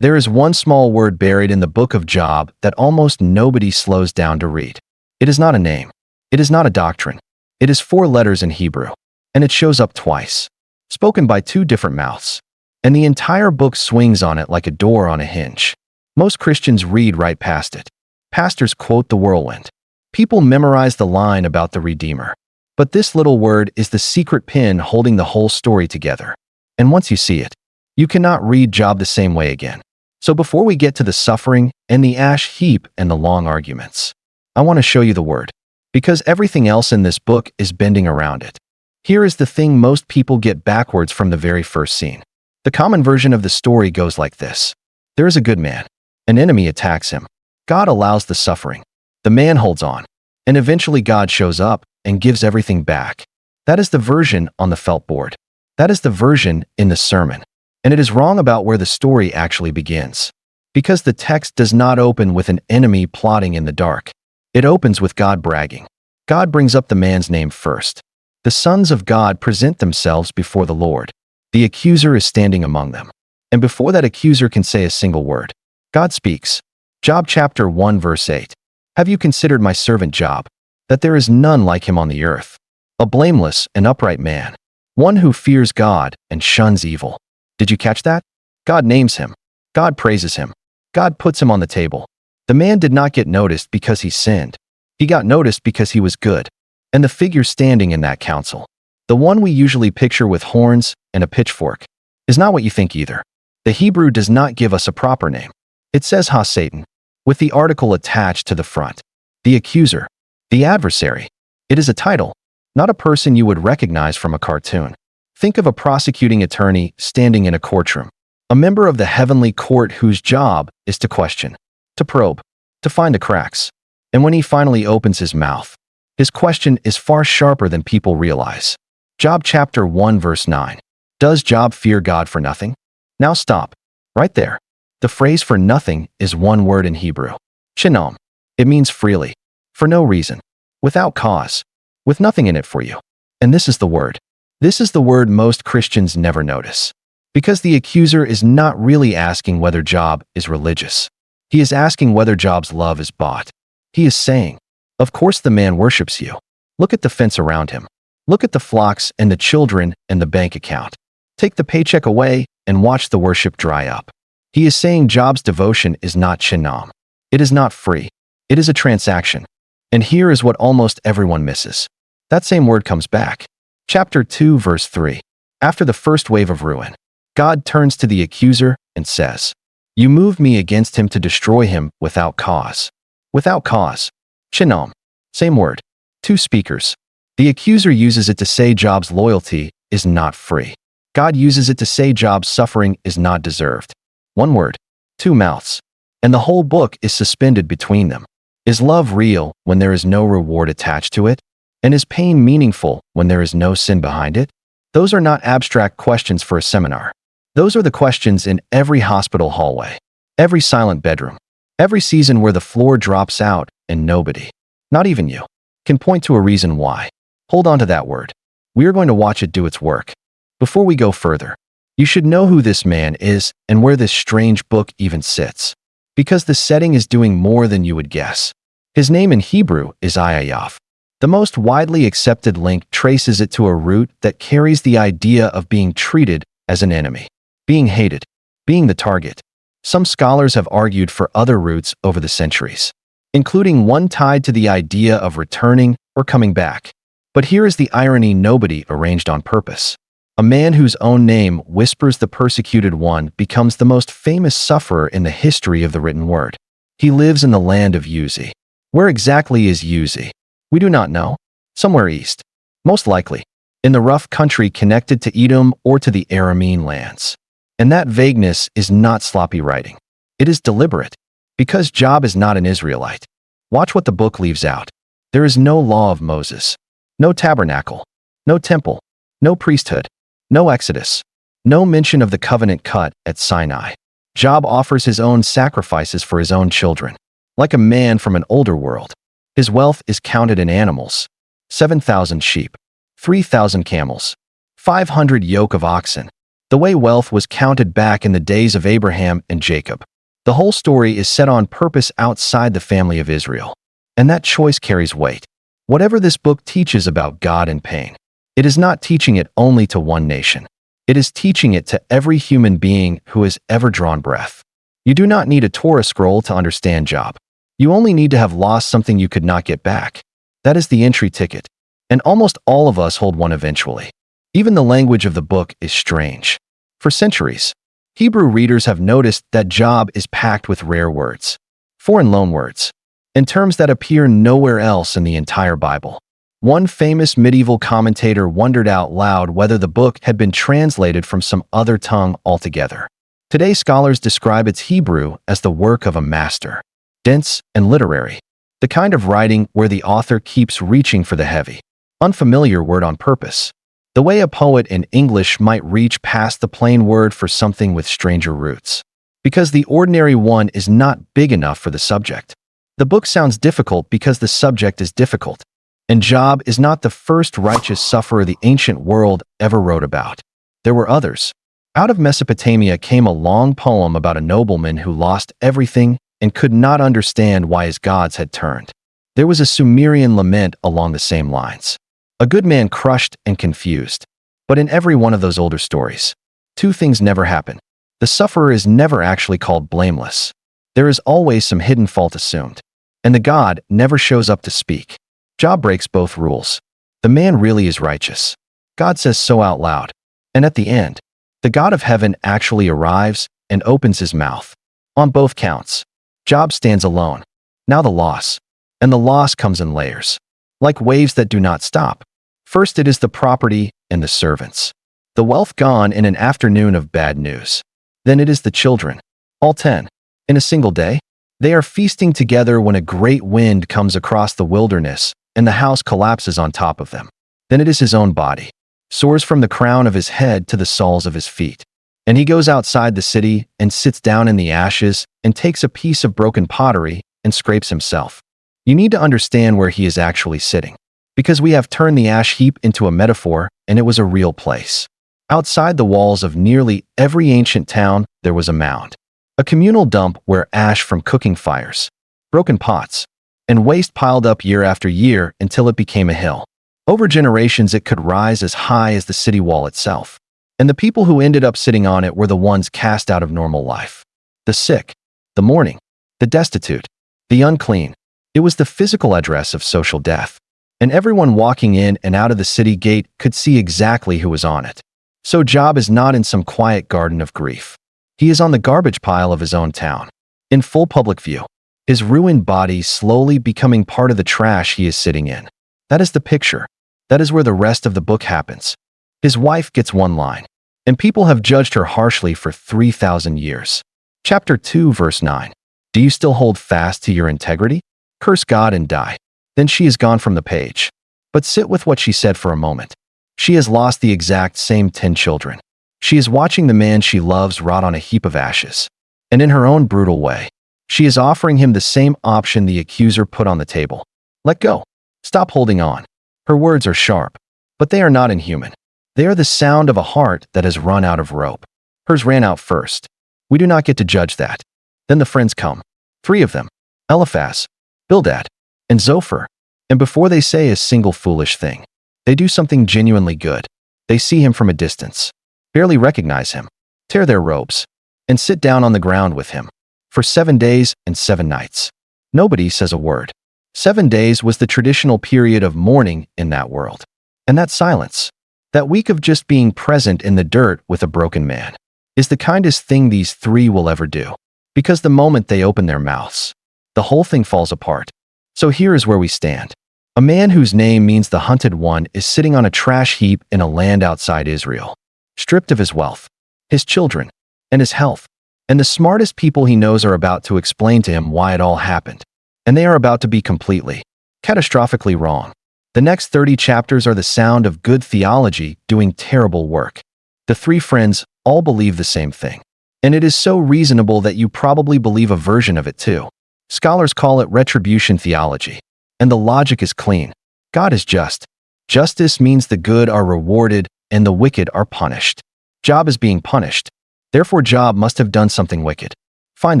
There is one small word buried in the book of Job that almost nobody slows down to read. It is not a name. It is not a doctrine. It is 4 letters in Hebrew, and it shows up twice, spoken by 2 different mouths. And the entire book swings on it like a door on a hinge. Most Christians read right past it. Pastors quote the whirlwind. People memorize the line about the Redeemer. But this little word is the secret pin holding the whole story together. And once you see it, you cannot read Job the same way again. So before we get to the suffering and the ash heap and the long arguments, I want to show you the word, because everything else in this book is bending around it. Here is the thing most people get backwards from the very first scene. The common version of the story goes like this. There is a good man. An enemy attacks him. God allows the suffering. The man holds on. And eventually God shows up and gives everything back. That is the version on the felt board. That is the version in the sermon. And it is wrong about where the story actually begins. Because the text does not open with an enemy plotting in the dark. It opens with God bragging. God brings up the man's name first. The sons of God present themselves before the Lord. The accuser is standing among them. And before that accuser can say a single word, God speaks. Job chapter 1 verse 8. Have you considered my servant Job, that there is none like him on the earth, a blameless and upright man, one who fears God and shuns evil? Did you catch that? God names him. God praises him. God puts him on the table. The man did not get noticed because he sinned. He got noticed because he was good. And the figure standing in that council, the one we usually picture with horns and a pitchfork, is not what you think either. The Hebrew does not give us a proper name. It says Ha-Satan, with the article attached to the front. The accuser, the adversary. It is a title, not a person you would recognize from a cartoon. Think of a prosecuting attorney standing in a courtroom, a member of the heavenly court whose job is to question, to probe, to find the cracks. And when he finally opens his mouth, his question is far sharper than people realize. Job chapter 1 verse 9. Does Job fear God for nothing? Now stop. Right there. The phrase for nothing is one word in Hebrew. Chinnam. It means freely, for no reason, without cause, with nothing in it for you. And this is the word. This is the word most Christians never notice. Because the accuser is not really asking whether Job is religious. He is asking whether Job's love is bought. He is saying, of course the man worships you. Look at the fence around him. Look at the flocks and the children and the bank account. Take the paycheck away and watch the worship dry up. He is saying Job's devotion is not chinnam. It is not free. It is a transaction. And here is what almost everyone misses. That same word comes back. Chapter 2 verse 3. After the first wave of ruin, God turns to the accuser and says, You moved me against him to destroy him without cause. Without cause. Chinnam. Same word. 2 speakers. The accuser uses it to say Job's loyalty is not free. God uses it to say Job's suffering is not deserved. 1 word. 2 mouths. And the whole book is suspended between them. Is love real when there is no reward attached to it? And is pain meaningful when there is no sin behind it? Those are not abstract questions for a seminar. Those are the questions in every hospital hallway, every silent bedroom, every season where the floor drops out and nobody, not even you, can point to a reason why. Hold on to that word. We are going to watch it do its work. Before we go further, you should know who this man is and where this strange book even sits. Because the setting is doing more than you would guess. His name in Hebrew is Ayayav. The most widely accepted link traces it to a root that carries the idea of being treated as an enemy, being hated, being the target. Some scholars have argued for other roots over the centuries, including one tied to the idea of returning or coming back. But here is the irony nobody arranged on purpose. A man whose own name whispers the persecuted one becomes the most famous sufferer in the history of the written word. He lives in the land of Uzi. Where exactly is Uzi? We do not know. Somewhere east. Most likely. In the rough country connected to Edom or to the Aramean lands. And that vagueness is not sloppy writing. It is deliberate. Because Job is not an Israelite. Watch what the book leaves out. There is no law of Moses. No tabernacle. No temple. No priesthood. No exodus. No mention of the covenant cut at Sinai. Job offers his own sacrifices for his own children. Like a man from an older world. His wealth is counted in animals. 7,000 sheep. 3,000 camels. 500 yoke of oxen. the way wealth was counted back in the days of Abraham and Jacob. The whole story is set on purpose outside the family of Israel. And that choice carries weight. Whatever this book teaches about God and pain, it is not teaching it only to one nation. It is teaching it to every human being who has ever drawn breath. You do not need a Torah scroll to understand Job. You only need to have lost something you could not get back. That is the entry ticket. And almost all of us hold one eventually. Even the language of the book is strange. For centuries, Hebrew readers have noticed that Job is packed with rare words, foreign loanwords, and terms that appear nowhere else in the entire Bible. One famous medieval commentator wondered out loud whether the book had been translated from some other tongue altogether. Today, scholars describe its Hebrew as the work of a master, dense and literary, the kind of writing where the author keeps reaching for the heavy, unfamiliar word on purpose, the way a poet in English might reach past the plain word for something with stranger roots. Because the ordinary one is not big enough for the subject. The book sounds difficult because the subject is difficult. And Job is not the first righteous sufferer the ancient world ever wrote about. There were others. Out of Mesopotamia came a long poem about a nobleman who lost everything and could not understand why his gods had turned. There was a Sumerian lament along the same lines. A good man crushed and confused. But in every one of those older stories, two things never happen. The sufferer is never actually called blameless. There is always some hidden fault assumed. And the God never shows up to speak. Job breaks both rules. The man really is righteous. God says so out loud. And at the end, the God of heaven actually arrives and opens his mouth. On both counts, Job stands alone. Now the loss. And the loss comes in layers. Like waves that do not stop. First it is the property and the servants. The wealth gone in an afternoon of bad news. Then it is the children. All 10. In a single day. They are feasting together when a great wind comes across the wilderness and the house collapses on top of them. Then it is his own body, soars from the crown of his head to the soles of his feet. And he goes outside the city and sits down in the ashes and takes a piece of broken pottery and scrapes himself. You need to understand where he is actually sitting, because we have turned the ash heap into a metaphor and it was a real place. Outside the walls of nearly every ancient town, there was a mound, a communal dump where ash from cooking fires, broken pots, and waste piled up year after year until it became a hill. Over generations, it could rise as high as the city wall itself. And the people who ended up sitting on it were the ones cast out of normal life. The sick, the mourning, the destitute, the unclean. It was the physical address of social death. And everyone walking in and out of the city gate could see exactly who was on it. So Job is not in some quiet garden of grief. He is on the garbage pile of his own town, in full public view. His ruined body slowly becoming part of the trash he is sitting in. That is the picture. That is where the rest of the book happens. His wife gets one line, and people have judged her harshly for 3,000 years. Chapter 2, verse 9. Do you still hold fast to your integrity? Curse God and die. Then she is gone from the page. But sit with what she said for a moment. She has lost the exact same 10 children. She is watching the man she loves rot on a heap of ashes. And in her own brutal way, she is offering him the same option the accuser put on the table. Let go. Stop holding on. Her words are sharp, but they are not inhuman. They are the sound of a heart that has run out of rope. Hers ran out first. We do not get to judge that. Then the friends come. 3 of them. Eliphaz, Bildad, and Zophar. And before they say a single foolish thing, they do something genuinely good. They see him from a distance, barely recognize him, tear their robes, and sit down on the ground with him. For 7 days and 7 nights. Nobody says a word. 7 days was the traditional period of mourning in that world. And that silence, that week of just being present in the dirt with a broken man, is the kindest thing these 3 will ever do. Because the moment they open their mouths, the whole thing falls apart. So here is where we stand. A man whose name means the hunted one is sitting on a trash heap in a land outside Israel, stripped of his wealth, his children, and his health. And the smartest people he knows are about to explain to him why it all happened. And they are about to be completely, catastrophically wrong. The next 30 chapters are the sound of good theology doing terrible work. The 3 friends all believe the same thing. And it is so reasonable that you probably believe a version of it too. Scholars call it retribution theology. And the logic is clean. God is just. Justice means the good are rewarded and the wicked are punished. Job is being punished. Therefore Job must have done something wicked. Find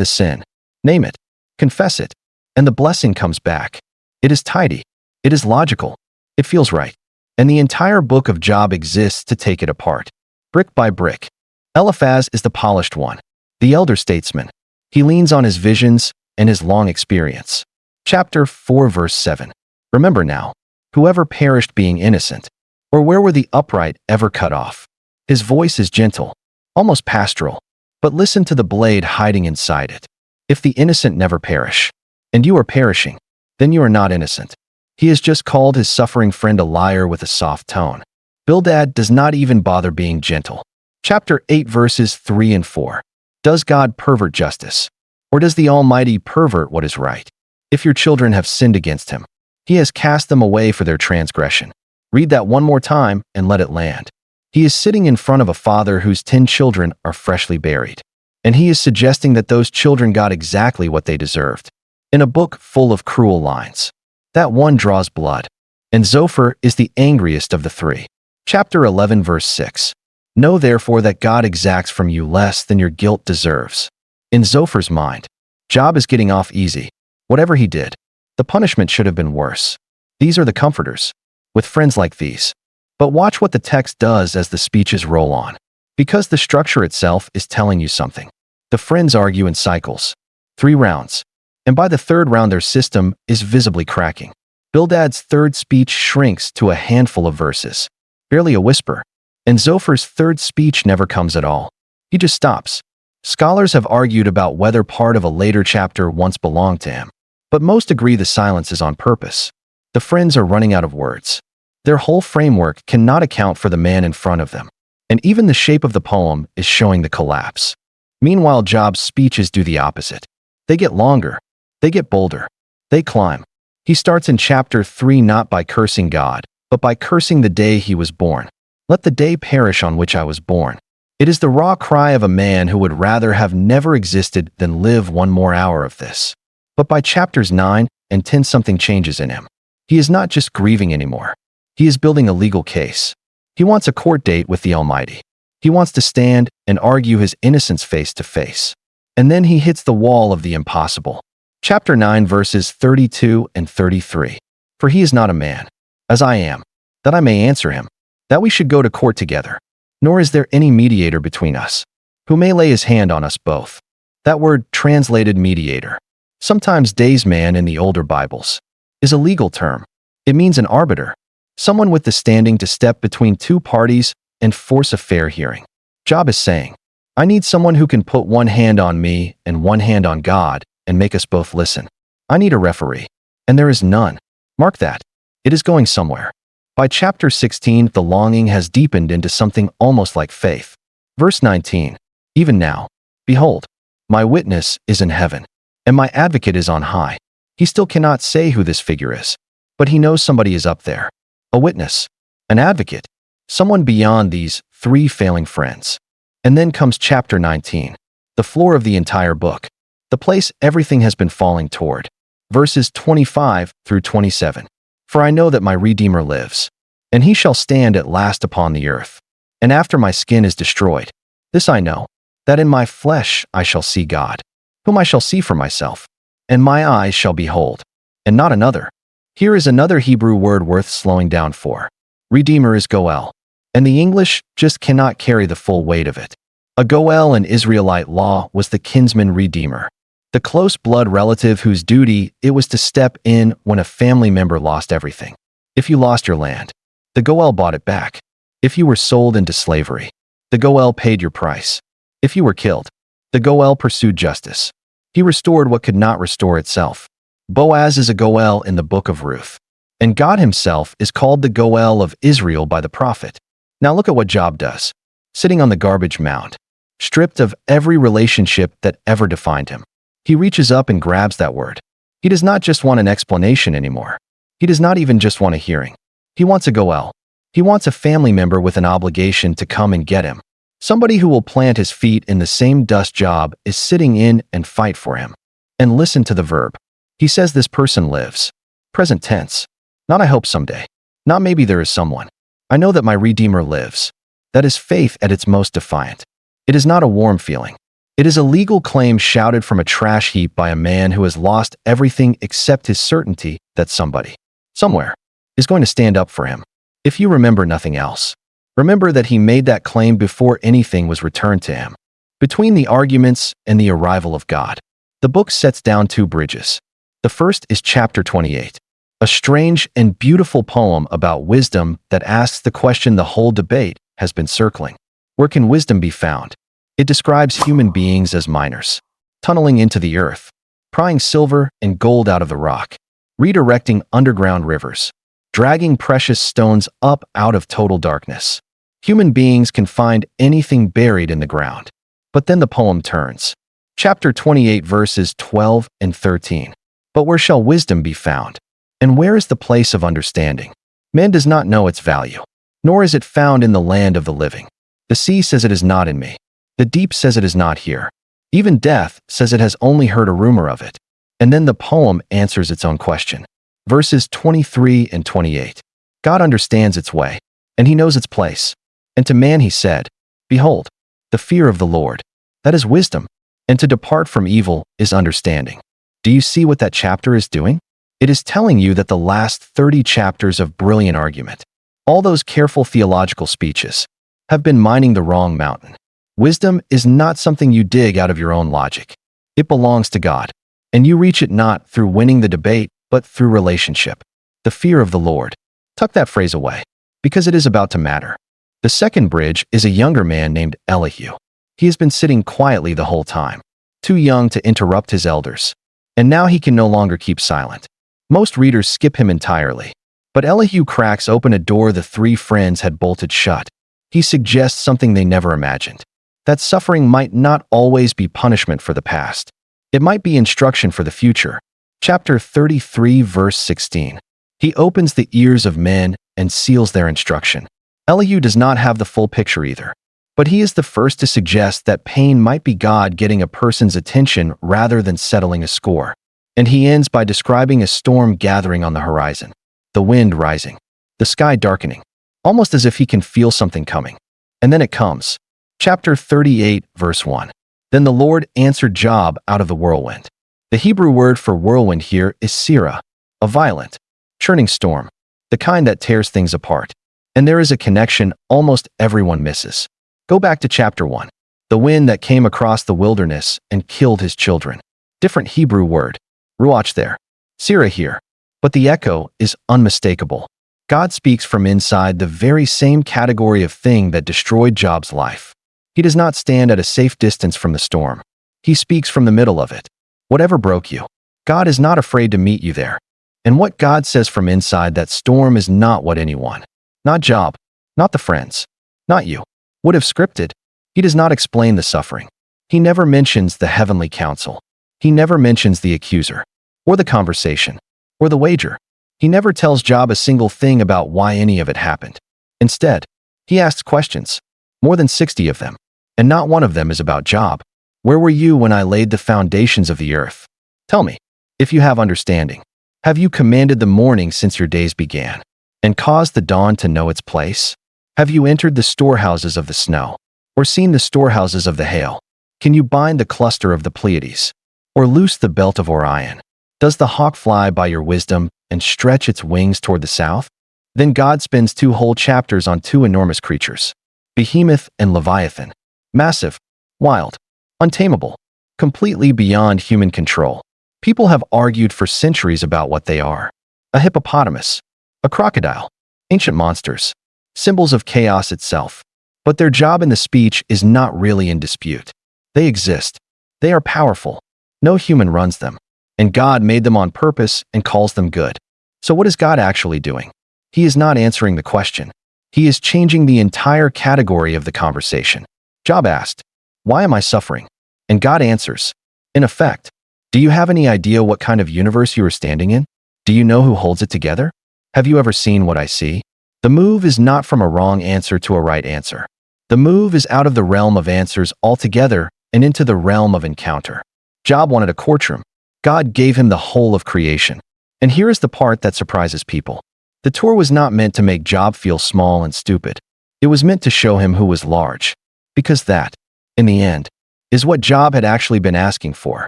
the sin. Name it. Confess it. And the blessing comes back. It is tidy. It is logical. It feels right. And the entire book of Job exists to take it apart. Brick by brick. Eliphaz is the polished one. The elder statesman. He leans on his visions and his long experience. Chapter 4 verse 7. Remember now, whoever perished being innocent, or where were the upright ever cut off? His voice is gentle, almost pastoral, but listen to the blade hiding inside it. If the innocent never perish, and you are perishing, then you are not innocent. He has just called his suffering friend a liar with a soft tone. Bildad does not even bother being gentle. Chapter 8 verses 3 and 4. Does God pervert justice? Or does the Almighty pervert what is right? If your children have sinned against him, he has cast them away for their transgression. Read that one more time and let it land. He is sitting in front of a father whose 10 children are freshly buried. And he is suggesting that those children got exactly what they deserved. In a book full of cruel lines. That one draws blood. And Zophar is the angriest of the three. Chapter 11 verse 6. Know therefore that God exacts from you less than your guilt deserves. In Zophar's mind, Job is getting off easy. Whatever he did, the punishment should have been worse. These are the comforters. With friends like these. But watch what the text does as the speeches roll on. Because the structure itself is telling you something. The friends argue in cycles. 3 rounds. And by the third round their system is visibly cracking. Bildad's third speech shrinks to a handful of verses. Barely a whisper. And Zophar's third speech never comes at all. He just stops. Scholars have argued about whether part of a later chapter once belonged to him. But most agree the silence is on purpose. The friends are running out of words. Their whole framework cannot account for the man in front of them. And even the shape of the poem is showing the collapse. Meanwhile, Job's speeches do the opposite. They get longer. They get bolder. They climb. He starts in chapter 3 not by cursing God, but by cursing the day he was born. Let the day perish on which I was born. It is the raw cry of a man who would rather have never existed than live one more hour of this. But by chapters 9 and 10 something changes in him. He is not just grieving anymore. He is building a legal case. He wants a court date with the Almighty. He wants to stand and argue his innocence face to face. And then he hits the wall of the impossible. Chapter 9 verses 32 and 33. For he is not a man, as I am, that I may answer him, that we should go to court together. Nor is there any mediator between us, who may lay his hand on us both. That word, translated mediator, sometimes daysman in the older Bibles, is a legal term. It means an arbiter, someone with the standing to step between two parties and force a fair hearing. Job is saying, I need someone who can put one hand on me and one hand on God and make us both listen. I need a referee. And there is none. Mark that. It is going somewhere. By chapter 16, the longing has deepened into something almost like faith. Verse 19. Even now, behold, my witness is in heaven, and my advocate is on high. He still cannot say who this figure is, but he knows somebody is up there. A witness, an advocate, someone beyond these 3 failing friends. And then comes chapter 19, the floor of the entire book, the place everything has been falling toward. Verses 25 through 27. For I know that my Redeemer lives, and he shall stand at last upon the earth. And after my skin is destroyed, this I know, that in my flesh I shall see God, whom I shall see for myself, and my eyes shall behold, and not another. Here is another Hebrew word worth slowing down for. Redeemer is Goel, and the English just cannot carry the full weight of it. A Goel in Israelite law was the kinsman redeemer, the close blood relative whose duty it was to step in when a family member lost everything. If you lost your land, the Goel bought it back. If you were sold into slavery, the Goel paid your price. If you were killed, the Goel pursued justice. He restored what could not restore itself. Boaz is a Goel in the book of Ruth, and God himself is called the Goel of Israel by the prophet. Now look at what Job does. Sitting on the garbage mound, stripped of every relationship that ever defined him. He reaches up and grabs that word. He does not just want an explanation anymore. He does not even just want a hearing. He wants a Goel. He wants a family member with an obligation to come and get him. Somebody who will plant his feet in the same dust Job is sitting in and fight for him. And listen to the verb. He says this person lives. Present tense. Not I hope someday. Not maybe there is someone. I know that my Redeemer lives. That is faith at its most defiant. It is not a warm feeling. It is a legal claim shouted from a trash heap by a man who has lost everything except his certainty that somebody, somewhere, is going to stand up for him. If you remember nothing else, remember that he made that claim before anything was returned to him. Between the arguments and the arrival of God, the book sets down two bridges. The first is chapter 28, a strange and beautiful poem about wisdom that asks the question the whole debate has been circling. Where can wisdom be found? It describes human beings as miners, tunneling into the earth, prying silver and gold out of the rock, redirecting underground rivers, dragging precious stones up out of total darkness. Human beings can find anything buried in the ground. But then the poem turns. Chapter 28 verses 12 and 13. But where shall wisdom be found? And where is the place of understanding? Man does not know its value, nor is it found in the land of the living. The sea says it is not in me. The deep says it is not here. Even death says it has only heard a rumor of it. And then the poem answers its own question. Verses 23 and 28. God understands its way, and he knows its place. And to man he said, Behold, the fear of the Lord, that is wisdom, and to depart from evil is understanding. Do you see what that chapter is doing? It is telling you that the last 30 chapters of brilliant argument, all those careful theological speeches, have been mining the wrong mountain. Wisdom is not something you dig out of your own logic. It belongs to God, and you reach it not through winning the debate, but through relationship. The fear of the Lord. Tuck that phrase away, because it is about to matter. The second bridge is a younger man named Elihu. He has been sitting quietly the whole time, too young to interrupt his elders, and now he can no longer keep silent. Most readers skip him entirely, but Elihu cracks open a door the three friends had bolted shut. He suggests something they never imagined, that suffering might not always be punishment for the past. It might be instruction for the future. Chapter 33 verse 16. He opens the ears of men and seals their instruction. Elihu does not have the full picture either, but he is the first to suggest that pain might be God getting a person's attention rather than settling a score. And he ends by describing a storm gathering on the horizon, the wind rising, the sky darkening, almost as if he can feel something coming. And then it comes. Chapter 38, verse 1. Then the Lord answered Job out of the whirlwind. The Hebrew word for whirlwind here is sirah, a violent, churning storm, the kind that tears things apart. And there is a connection almost everyone misses. Go back to chapter 1. The wind that came across the wilderness and killed his children. Different Hebrew word. Ruach there. Sirah here. But the echo is unmistakable. God speaks from inside the very same category of thing that destroyed Job's life. He does not stand at a safe distance from the storm. He speaks from the middle of it. Whatever broke you, God is not afraid to meet you there. And what God says from inside that storm is not what anyone, not Job, not the friends, not you, would have scripted. He does not explain the suffering. He never mentions the heavenly counsel. He never mentions the accuser, or the conversation, or the wager. He never tells Job a single thing about why any of it happened. Instead, he asks questions, more than 60 of them, and not one of them is about Job. Where were you when I laid the foundations of the earth? Tell me, if you have understanding. Have you commanded the morning since your days began, and caused the dawn to know its place? Have you entered the storehouses of the snow, or seen the storehouses of the hail? Can you bind the cluster of the Pleiades, or loose the belt of Orion? Does the hawk fly by your wisdom and stretch its wings toward the south? Then God spends 2 whole chapters on 2 enormous creatures, Behemoth and Leviathan, massive, wild, untamable, completely beyond human control. People have argued for centuries about what they are. A hippopotamus, a crocodile, ancient monsters, symbols of chaos itself. But their job in the speech is not really in dispute. They exist. They are powerful. No human runs them. And God made them on purpose and calls them good. So what is God actually doing? He is not answering the question. He is changing the entire category of the conversation. Job asked, "Why am I suffering?" And God answers, in effect, "Do you have any idea what kind of universe you are standing in? Do you know who holds it together? Have you ever seen what I see?" The move is not from a wrong answer to a right answer. The move is out of the realm of answers altogether and into the realm of encounter. Job wanted a courtroom. God gave him the whole of creation. And here is the part that surprises people. The tour was not meant to make Job feel small and stupid. It was meant to show him who was large. Because that, in the end, is what Job had actually been asking for.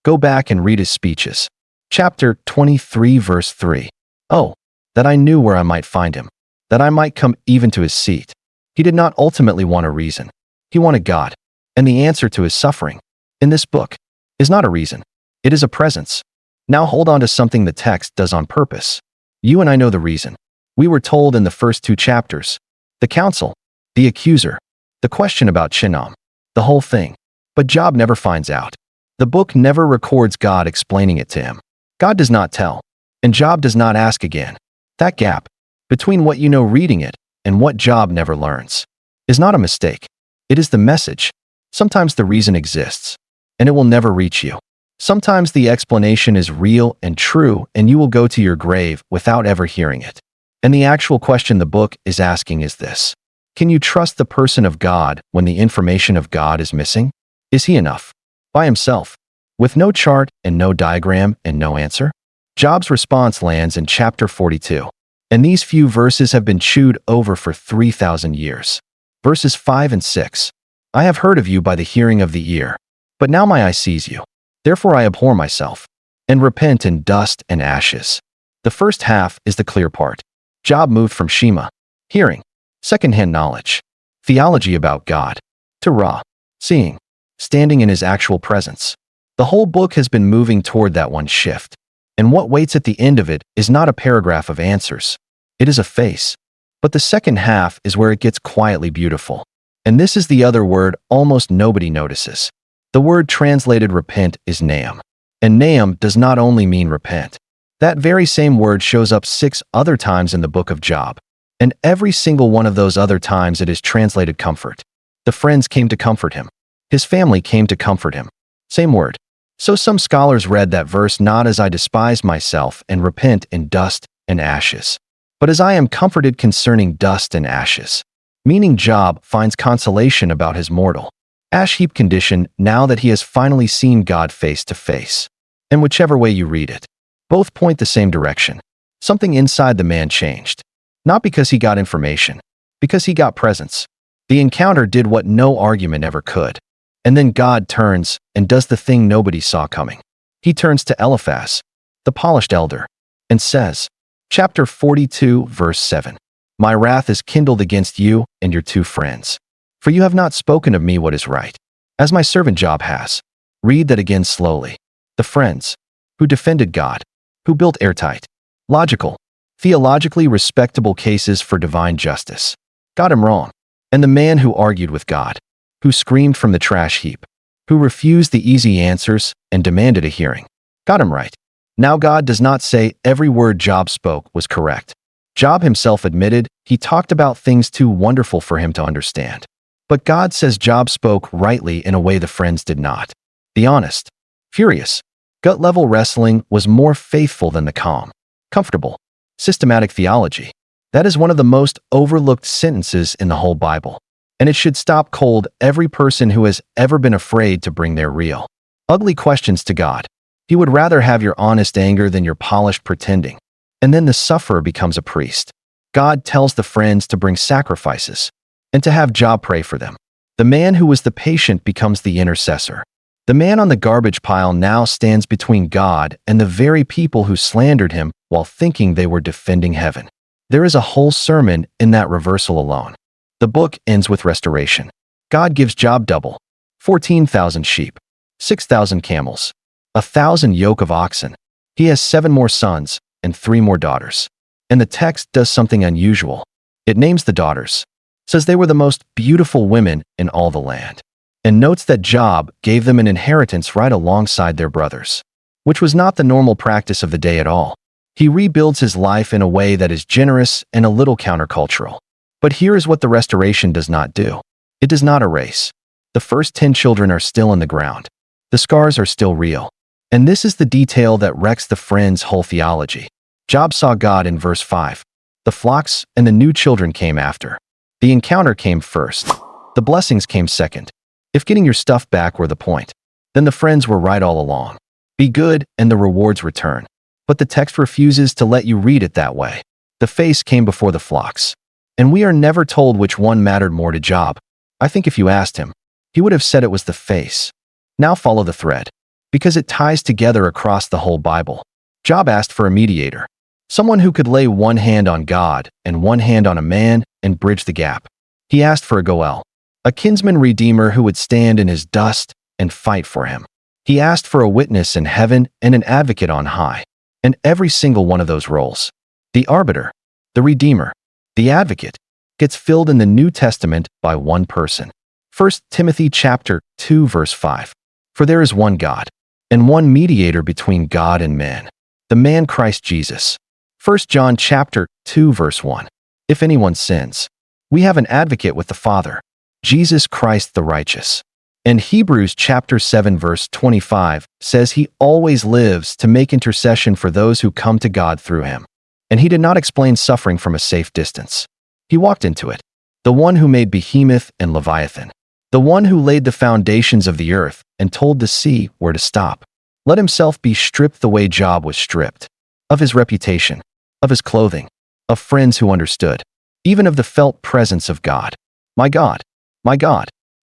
Go back and read his speeches. Chapter 23 verse 3. Oh, that I knew where I might find him, that I might come even to his seat. He did not ultimately want a reason. He wanted God, and the answer to his suffering, in this book, is not a reason. It is a presence. Now hold on to something the text does on purpose. You and I know the reason. We were told in the first 2 chapters. The counsel, the accuser, the question about chinnam, the whole thing. But Job never finds out. The book never records God explaining it to him. God does not tell, and Job does not ask again. That gap, between what you know reading it and what Job never learns, is not a mistake. It is the message. Sometimes the reason exists, and it will never reach you. Sometimes the explanation is real and true, and you will go to your grave without ever hearing it. And the actual question the book is asking is this: can you trust the person of God when the information of God is missing? Is he enough? By himself, with no chart and no diagram and no answer? Job's response lands in chapter 42. And these few verses have been chewed over for 3,000 years. Verses 5 and 6. I have heard of you by the hearing of the ear, but now my eye sees you. Therefore I abhor myself, and repent in dust and ashes. The first half is the clear part. Job moved from Shema, hearing, secondhand knowledge, theology about God, to Ra, seeing, standing in his actual presence. The whole book has been moving toward that one shift. And what waits at the end of it is not a paragraph of answers. It is a face. But the second half is where it gets quietly beautiful. And this is the other word almost nobody notices. The word translated repent is naam. And naam does not only mean repent. That very same word shows up 6 other times in the book of Job. And every single one of those other times it is translated comfort. The friends came to comfort him. His family came to comfort him. Same word. So some scholars read that verse not as I despise myself and repent in dust and ashes, but as I am comforted concerning dust and ashes, meaning Job finds consolation about his mortal, ash heap condition now that he has finally seen God face to face. And whichever way you read it, both point the same direction. Something inside the man changed. Not because he got information, because he got presence. The encounter did what no argument ever could. And then God turns and does the thing nobody saw coming. He turns to Eliphaz, the polished elder, and says, chapter 42, verse 7, my wrath is kindled against you and your 2 friends, for you have not spoken of me what is right, as my servant Job has. Read that again slowly. The friends, who defended God, who built airtight, logical, theologically respectable cases for divine justice, got him wrong. And the man who argued with God, who screamed from the trash heap, who refused the easy answers and demanded a hearing, got him right. Now God does not say every word Job spoke was correct. Job himself admitted he talked about things too wonderful for him to understand. But God says Job spoke rightly in a way the friends did not. The honest, furious, gut-level wrestling was more faithful than the calm, comfortable, systematic theology. That is one of the most overlooked sentences in the whole Bible. And it should stop cold every person who has ever been afraid to bring their real, ugly questions to God. He would rather have your honest anger than your polished pretending. And then the sufferer becomes a priest. God tells the friends to bring sacrifices and to have Job pray for them. The man who was the patient becomes the intercessor. The man on the garbage pile now stands between God and the very people who slandered him while thinking they were defending heaven. There is a whole sermon in that reversal alone. The book ends with restoration. God gives Job double, 14,000 sheep, 6,000 camels, 1,000 yoke of oxen. He has 7 more sons and 3 more daughters. And the text does something unusual. It names the daughters, says they were the most beautiful women in all the land, and notes that Job gave them an inheritance right alongside their brothers, which was not the normal practice of the day at all. He rebuilds his life in a way that is generous and a little countercultural. But here is what the restoration does not do. It does not erase. The first 10 children are still in the ground. The scars are still real. And this is the detail that wrecks the friends' whole theology. Job saw God in verse 5. The flocks and the new children came after. The encounter came first. The blessings came second. If getting your stuff back were the point, then the friends were right all along. Be good and the rewards return. But the text refuses to let you read it that way. The face came before the flocks. And we are never told which one mattered more to Job. I think if you asked him, he would have said it was the face. Now follow the thread, because it ties together across the whole Bible. Job asked for a mediator, someone who could lay one hand on God and one hand on a man and bridge the gap. He asked for a Goel, a kinsman redeemer who would stand in his dust and fight for him. He asked for a witness in heaven and an advocate on high. And every single one of those roles, the arbiter, the redeemer, the advocate, gets filled in the New Testament by one person. 1 Timothy chapter 2 verse 5. For there is one God, and one mediator between God and man, the man Christ Jesus. 1 John chapter 2 verse 1. If anyone sins, we have an advocate with the Father, Jesus Christ the righteous. And Hebrews chapter 7 verse 25 says he always lives to make intercession for those who come to God through him. And he did not explain suffering from a safe distance. He walked into it. The one who made Behemoth and Leviathan. The one who laid the foundations of the earth and told the sea where to stop. Let himself be stripped the way Job was stripped. Of his reputation, of his clothing, of friends who understood, even of the felt presence of God. My God,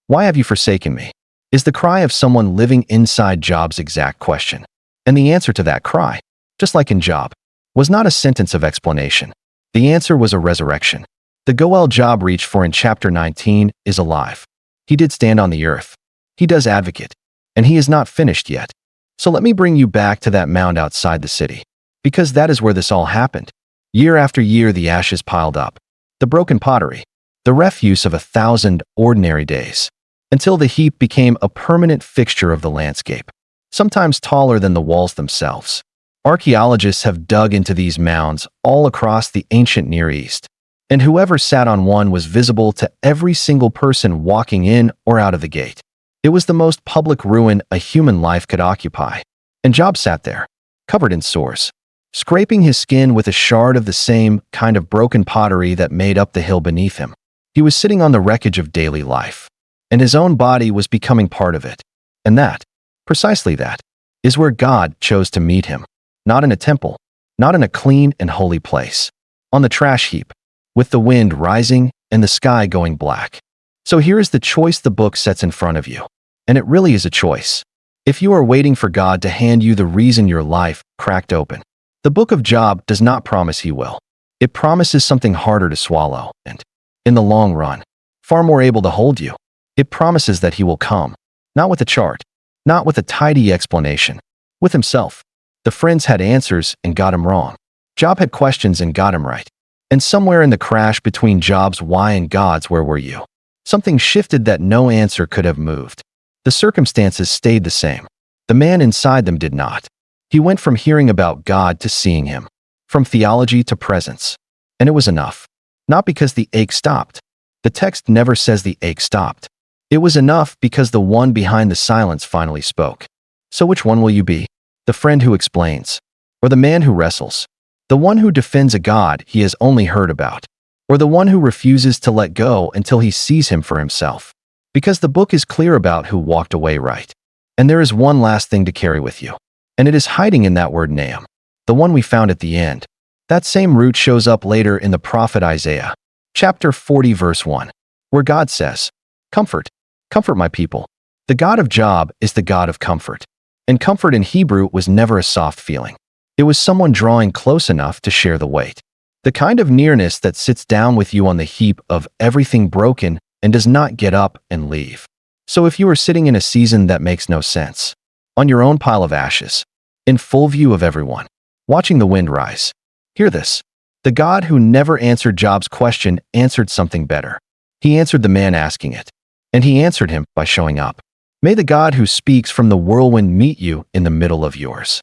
why have you forsaken me? Is the cry of someone living inside Job's exact question. And the answer to that cry, just like in Job, was not a sentence of explanation. The answer was a resurrection. The Goel Job reached for in chapter 19 is alive. He did stand on the earth. He does advocate. And he is not finished yet. So let me bring you back to that mound outside the city. Because that is where this all happened. Year after year the ashes piled up. The broken pottery. The refuse of 1,000 ordinary days. Until the heap became a permanent fixture of the landscape. Sometimes taller than the walls themselves. Archaeologists have dug into these mounds all across the ancient Near East. And whoever sat on one was visible to every single person walking in or out of the gate. It was the most public ruin a human life could occupy. And Job sat there, covered in sores, scraping his skin with a shard of the same kind of broken pottery that made up the hill beneath him. He was sitting on the wreckage of daily life, and his own body was becoming part of it. And that, precisely that, is where God chose to meet him. Not in a temple, not in a clean and holy place. On the trash heap, with the wind rising and the sky going black. So here is the choice the book sets in front of you. And it really is a choice. If you are waiting for God to hand you the reason your life cracked open, the book of Job does not promise he will. It promises something harder to swallow and, in the long run, far more able to hold you. It promises that he will come, not with a chart, not with a tidy explanation, with himself. The friends had answers and got him wrong. Job had questions and got him right. And somewhere in the crash between Job's why and God's where were you? Something shifted that no answer could have moved. The circumstances stayed the same. The man inside them did not. He went from hearing about God to seeing him, from theology to presence. And it was enough. Not because the ache stopped. The text never says the ache stopped. It was enough because the one behind the silence finally spoke. So which one will you be? The friend who explains, or the man who wrestles? The one who defends a God he has only heard about, or the one who refuses to let go until he sees him for himself? Because the book is clear about who walked away right. And there is one last thing to carry with you. And it is hiding in that word Nahum, the one we found at the end. That same root shows up later in the prophet Isaiah, chapter 40 verse 1, where God says, Comfort, comfort my people. The God of Job is the God of comfort. And comfort in Hebrew was never a soft feeling. It was someone drawing close enough to share the weight. The kind of nearness that sits down with you on the heap of everything broken and does not get up and leave. So if you are sitting in a season that makes no sense, on your own pile of ashes, in full view of everyone, watching the wind rise, hear this. The God who never answered Job's question answered something better. He answered the man asking it. And he answered him by showing up. May the God who speaks from the whirlwind meet you in the middle of yours.